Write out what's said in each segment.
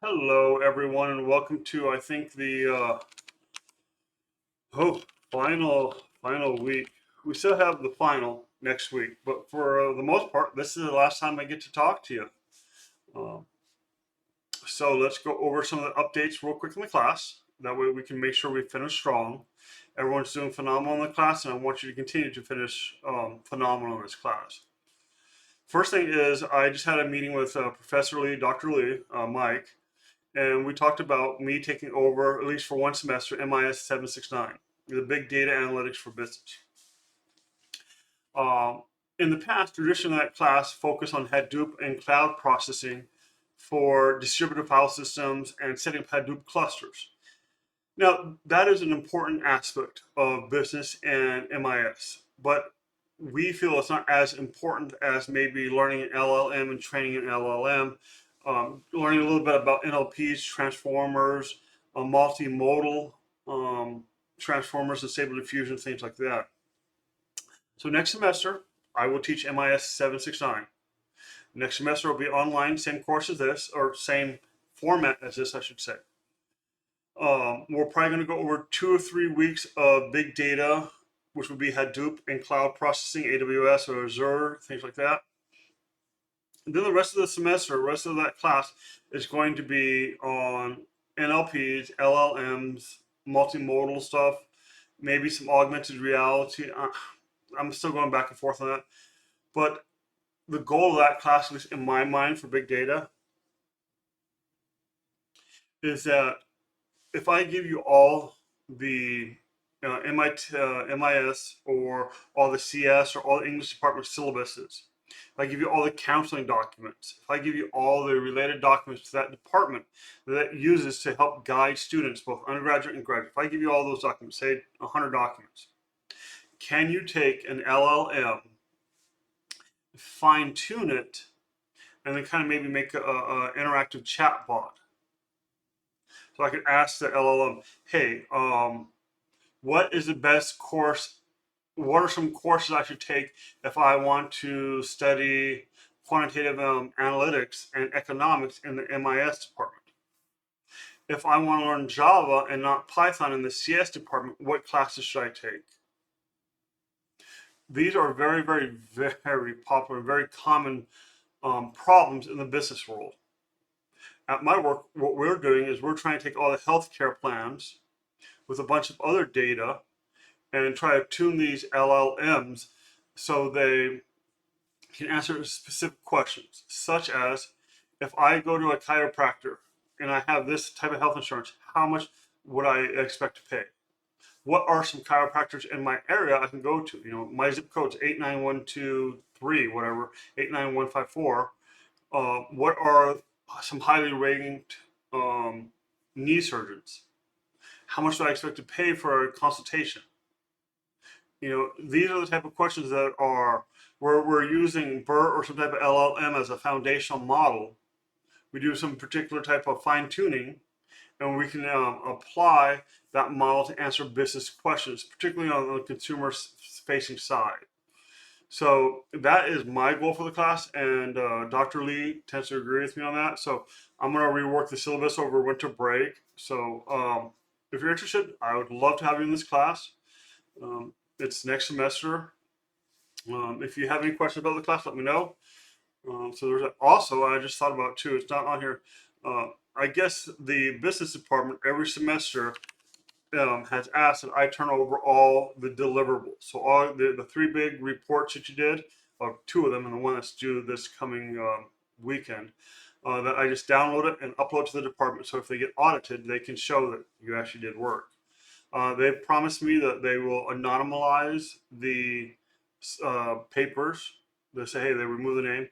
Hello, everyone, and welcome to I think the oh final week. We still have the final next week, but for the most part, this is the last time I get to talk to you. Um, so let's go over some of the updates real quick in the class. That way, we can make sure we finish strong. Everyone's doing phenomenal in the class, and I want you to continue to finish phenomenal in this class. First thing is, I just had a meeting with Professor Lee, Dr. Lee, Mike, and we talked about me taking over, at least for one semester, MIS 769, the big data analytics for business. Um, in the past, traditionally that class focused on Hadoop and cloud processing for distributed file systems and setting up Hadoop clusters. Now, that is an important aspect of business and MIS, but we feel it's not as important as maybe learning an LLM and training an LLM, learning a little bit about NLPs, transformers, multimodal transformers and stable diffusion, things like that. So next semester, I will teach MIS 769. Next semester will be online, same course as this, or same format as this, I should say. We're probably going to go over 2 or 3 weeks of big data, which would be Hadoop and cloud processing, AWS or Azure, things like that. And then the rest of the semester, the rest of that class is going to be on NLPs, LLMs, multimodal stuff, maybe some augmented reality. I'm still going back and forth on that. But the goal of that class, at least in my mind for big data, is that if I give you all the MIS or all the CS or all the English department syllabuses, if I give you all the counseling documents, if I give you all the related documents to that department that uses to help guide students, both undergraduate and graduate, if I give you all those documents, say 100 documents, can you take an LLM, fine tune it, and then kind of maybe make a interactive chat bot? So I could ask the LLM, hey, what is the best course? What are some courses I should take if I want to study quantitative analytics and economics in the MIS department? If I want to learn Java and not Python in the CS department, what classes should I take? These are very, very, very popular, very common problems in the business world. At my work, what we're doing is we're trying to take all the healthcare plans with a bunch of other data and try to tune these LLMs so they can answer specific questions, such as if I go to a chiropractor and I have this type of health insurance, how much would I expect to pay? What are some chiropractors in my area I can go to? You know, my zip code's 89123, whatever, 89154. What are some highly ranked knee surgeons? How much do I expect to pay for a consultation? You know, these are the type of questions that are where we're using BERT or some type of LLM as a foundational model. We do some particular type of fine tuning, and we can apply that model to answer business questions, particularly on the consumer facing side. So that is my goal for the class, and Dr. Lee tends to agree with me on that. So I'm going to rework the syllabus over winter break. So if you're interested, I would love to have you in this class. It's next semester. If you have any questions about the class, let me know. So there's also, I just thought about too, it's not on here. I guess the business department every semester has asked that I turn over all the deliverables. So all the 3 big reports that you did, or 2 of them, and the one that's due this coming weekend, that I just download it and upload to the department. So if they get audited, they can show that you actually did work. They've promised me that they will anonymize the papers. They say, hey, they remove the name.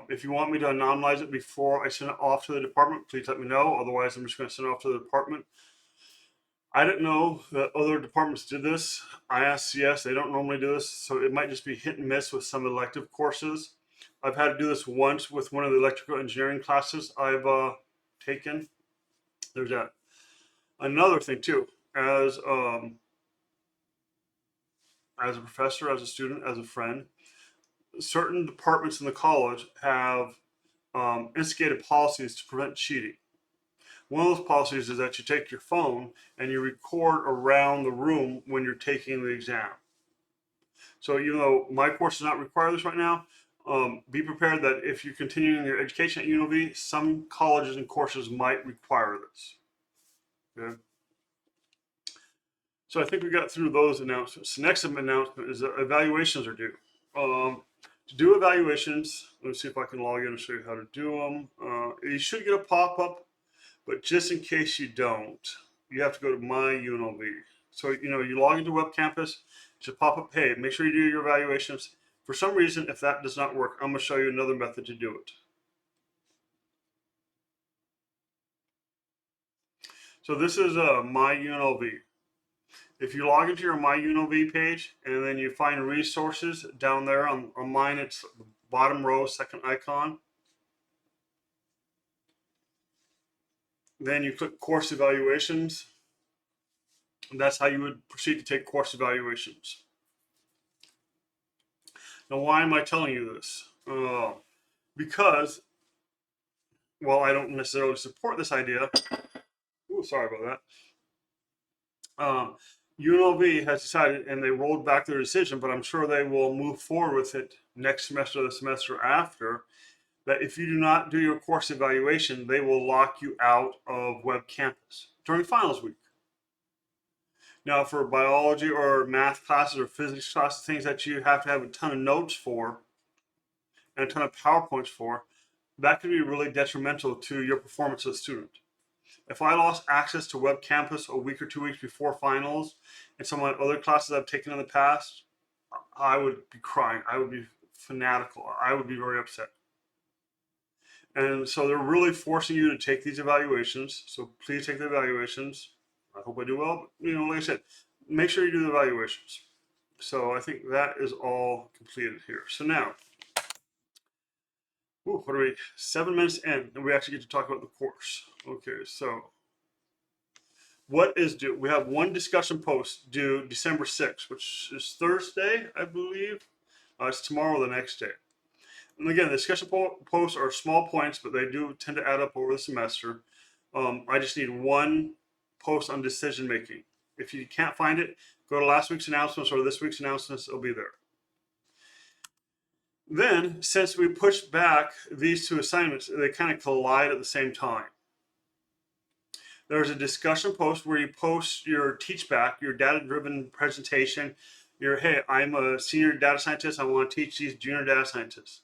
If you want me to anonymize it before I send it off to the department, please let me know. Otherwise, I'm just going to send it off to the department. I didn't know that other departments did this. I asked CS, they don't normally do this, so it might just be hit and miss with some elective courses. I've had to do this once with one of the electrical engineering classes I've taken. There's that. Another thing too, as a professor, as a student, as a friend, certain departments in the college have instigated policies to prevent cheating. One of those policies is that you take your phone and you record around the room when you're taking the exam. So even though my course does not require this right now, be prepared that if you're continuing your education at UNLV, some colleges and courses might require this. Okay. So I think we got through those announcements. The next announcement is that evaluations are due. To do evaluations, let me see if I can log in and show you how to do them. You should get a pop-up, but just in case you don't, you have to go to My UNLV. So, you log into Web Campus, it should pop up, hey, make sure you do your evaluations. For some reason, if that does not work, I'm going to show you another method to do it. So this is My UNLV. If you log into your My UNLV page and then you find resources down there on mine, it's the bottom row, second icon. Then you click course evaluations. And that's how you would proceed to take course evaluations. Now, why am I telling you this? Because, well, I don't necessarily support this idea. Ooh, sorry about that. UNLV has decided, and they rolled back their decision, but I'm sure they will move forward with it next semester or the semester after, that if you do not do your course evaluation, they will lock you out of Web Campus during finals week. Now, for biology or math classes or physics classes, things that you have to have a ton of notes for and a ton of PowerPoints for, that could be really detrimental to your performance as a student. If I lost access to Web Campus a week or 2 weeks before finals and some of my other classes I've taken in the past, I would be crying. I would be fanatical. I would be very upset. And so they're really forcing you to take these evaluations. So please take the evaluations. I hope I do well. But, like I said, make sure you do the evaluations. So I think that is all completed here. So now, what are we? 7 minutes in, and we actually get to talk about the course. Okay, so what is due? We have one discussion post due December 6th, which is Thursday, I believe. It's tomorrow, the next day. And again, the discussion posts are small points, but they do tend to add up over the semester. I just need one post on decision making. If you can't find it, go to last week's announcements or this week's announcements, it'll be there. Then, since we pushed back these two assignments, they kind of collide at the same time. There's a discussion post where you post your teach back, your data-driven presentation. Hey, I'm a senior data scientist. I want to teach these junior data scientists.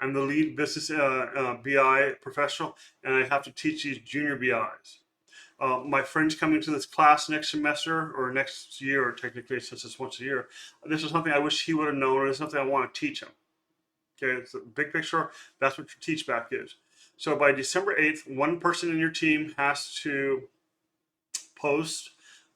I'm the lead business BI professional, and I have to teach these junior BIs. My friend's coming to this class next semester or next year, or technically since it's once a year. This is something I wish he would have known, or it's something I want to teach him. Okay, it's the big picture. That's what your teach back is. So by December 8th, one person in your team has to post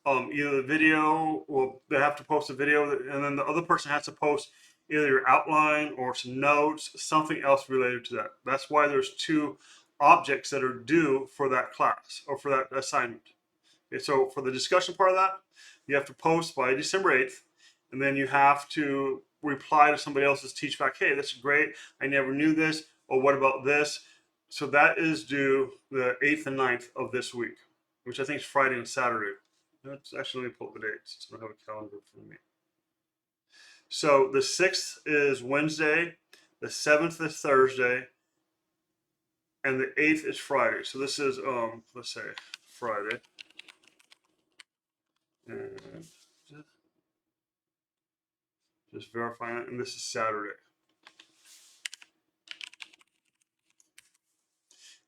either the video, or they have to post a video, and then the other person has to post either your outline or some notes, something else related to that. That's why there's two objects that are due for that class or for that assignment. Okay, so for the discussion part of that, you have to post by December 8th, and then you have to reply to somebody else's teach back, hey, this is great, I never knew this, or what about this? So that is due the 8th and 9th of this week, which I think is Friday and Saturday. Let's actually, let me pull up the dates. I don't have a calendar for me. So the 6th is Wednesday, the 7th is Thursday, and the 8th is Friday. So this is, let's say, Friday. And just verifying it, and this is Saturday.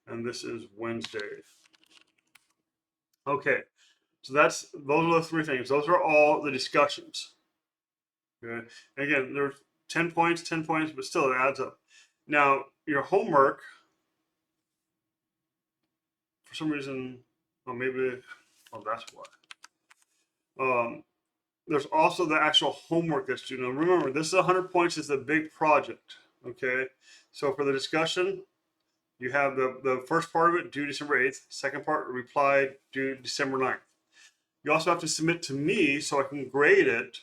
And this is Wednesday. Okay, so those are the three things. Those are all the discussions. Okay, and again, there's 10 points, but still it adds up. Now, your homework, for some reason, that's why. There's also the actual homework that's due. Now remember, this is 100 points is the big project, okay? So for the discussion, you have the first part of it due December 8th, second part reply due December 9th. You also have to submit to me so I can grade it,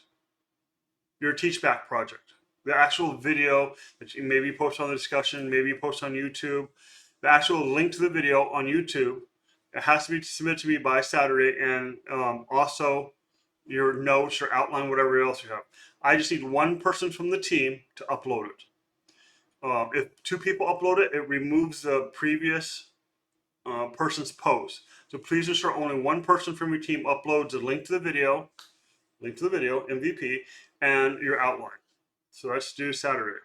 your teach back project. The actual video that you maybe post on the discussion, maybe you post on YouTube, the actual link to the video on YouTube It has to be submitted to me by Saturday, and also your notes, your outline, whatever else you have. I just need one person from the team to upload it. If two people upload it, it removes the previous person's post. So please ensure only one person from your team uploads a link to the video, MVP, and your outline. So that's due Saturday.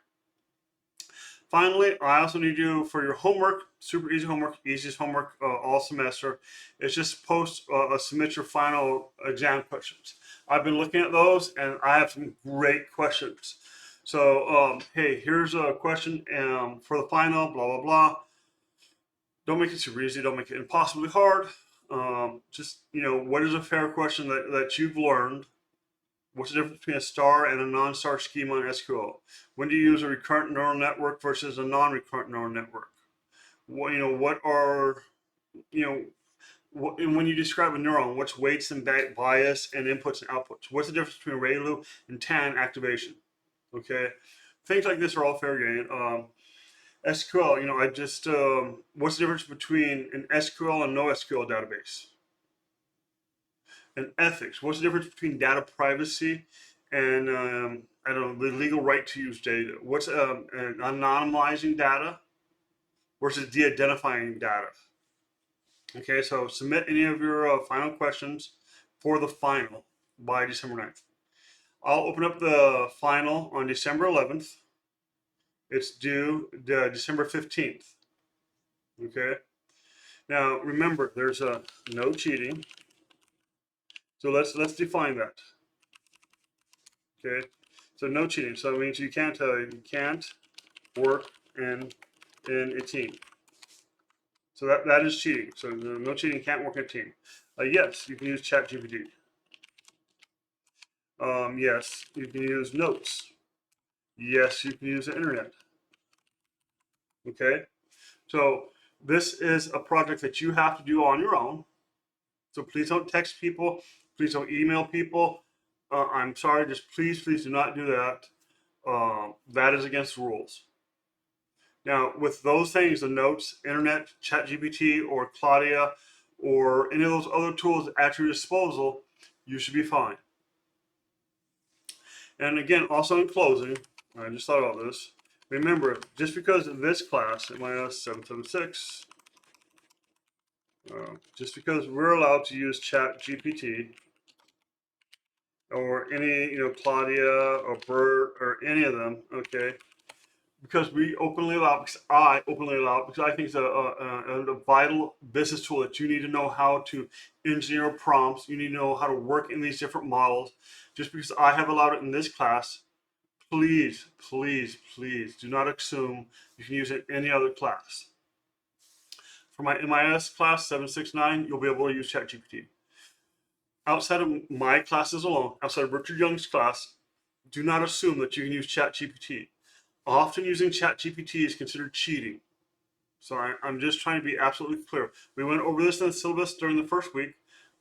Finally, I also need you for your homework, super easy homework, easiest homework all semester. It's just submit your final exam questions. I've been looking at those and I have some great questions. So, hey, here's a question for the final, blah, blah, blah. Don't make it super easy. Don't make it impossibly hard. Just, what is a fair question that you've learned? What's the difference between a star and a non-star schema in SQL? When do you use a recurrent neural network versus a non-recurrent neural network? What are, and when you describe a neuron, what's weights and bias and inputs and outputs? What's the difference between ReLU and TAN activation? Okay, things like this are all fair game. SQL, what's the difference between an SQL and no SQL database? And ethics, what's the difference between data privacy and, I don't know, the legal right to use data? What's anonymizing data versus de-identifying data? Okay, so submit any of your final questions for the final by December 9th. I'll open up the final on December 11th. It's due December 15th. Okay. Now remember, there's no cheating. So let's define that. Okay. So no cheating. So it means you can't work in a team. So that is cheating. So no cheating, can't work in a team. Yes, you can use ChatGPT. Yes, you can use notes. Yes, you can use the internet. Okay. So this is a project that you have to do on your own. So please don't text people. Please don't email people. I'm sorry, just please do not do that. That is against the rules. Now, with those things, the notes, internet, ChatGPT, or Claudia, or any of those other tools at your disposal, you should be fine. And again, also in closing, I just thought about this. Remember, just because this class, MIS 776, just because we're allowed to use ChatGPT or any, Claudia or Bert or any of them, okay, because we openly allow, because I openly allow, because I think it's a vital business tool that you need to know how to engineer prompts. You need to know how to work in these different models. Just because I have allowed it in this class, please do not assume you can use it in any other class. For my MIS class 769, you'll be able to use ChatGPT. Outside of my classes alone, outside of Richard Young's class, do not assume that you can use ChatGPT. Often using ChatGPT is considered cheating. So I'm just trying to be absolutely clear. We went over this in the syllabus during the first week,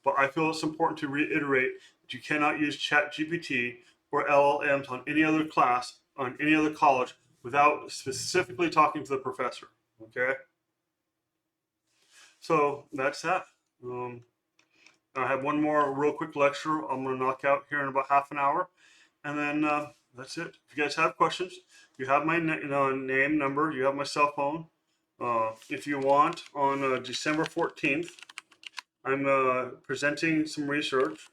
but I feel it's important to reiterate that you cannot use ChatGPT or LLMs on any other class, on any other college, without specifically talking to the professor. Okay? So that's that. I have one more real quick lecture I'm going to knock out here in about half an hour. And then that's it. If you guys have questions, you have my name, number, you have my cell phone. If you want, on December 14th, I'm presenting some research.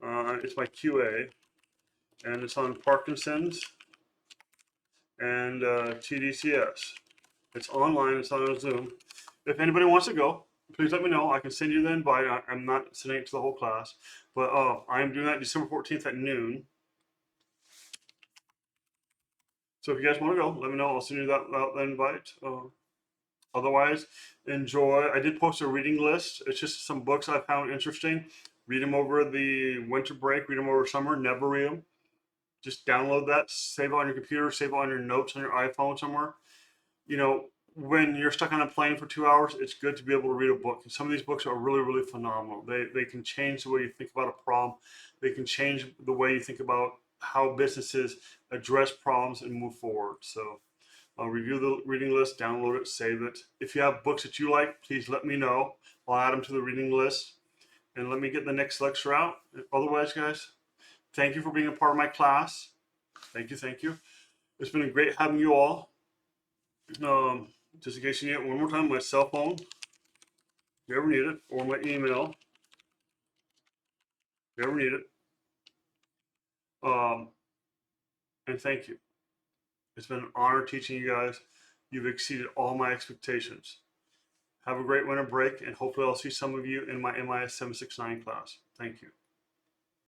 It's my QA, and it's on Parkinson's and TDCS. It's online, it's on Zoom. If anybody wants to go, please let me know. I can send you the invite. I'm not sending it to the whole class, but I'm doing that December 14th at noon. So if you guys want to go, let me know. I'll send you that invite. Otherwise, enjoy. I did post a reading list. It's just some books I found interesting. Read them over the winter break. Read them over summer. Never read them. Just download that. Save it on your computer. Save it on your notes on your iPhone somewhere. When you're stuck on a plane for 2 hours, it's good to be able to read a book. And some of these books are really, really phenomenal. They can change the way you think about a problem. They can change the way you think about how businesses address problems and move forward. So review the reading list, download it, save it. If you have books that you like, please let me know. I'll add them to the reading list and let me get the next lecture out. Otherwise, guys, thank you for being a part of my class. Thank you, thank you. It's been great having you all. Just in case you need it one more time, my cell phone, if you ever need it, or my email, if you ever need it. And thank you. It's been an honor teaching you guys. You've exceeded all my expectations. Have a great winter break, and hopefully I'll see some of you in my MIS 769 class. Thank you.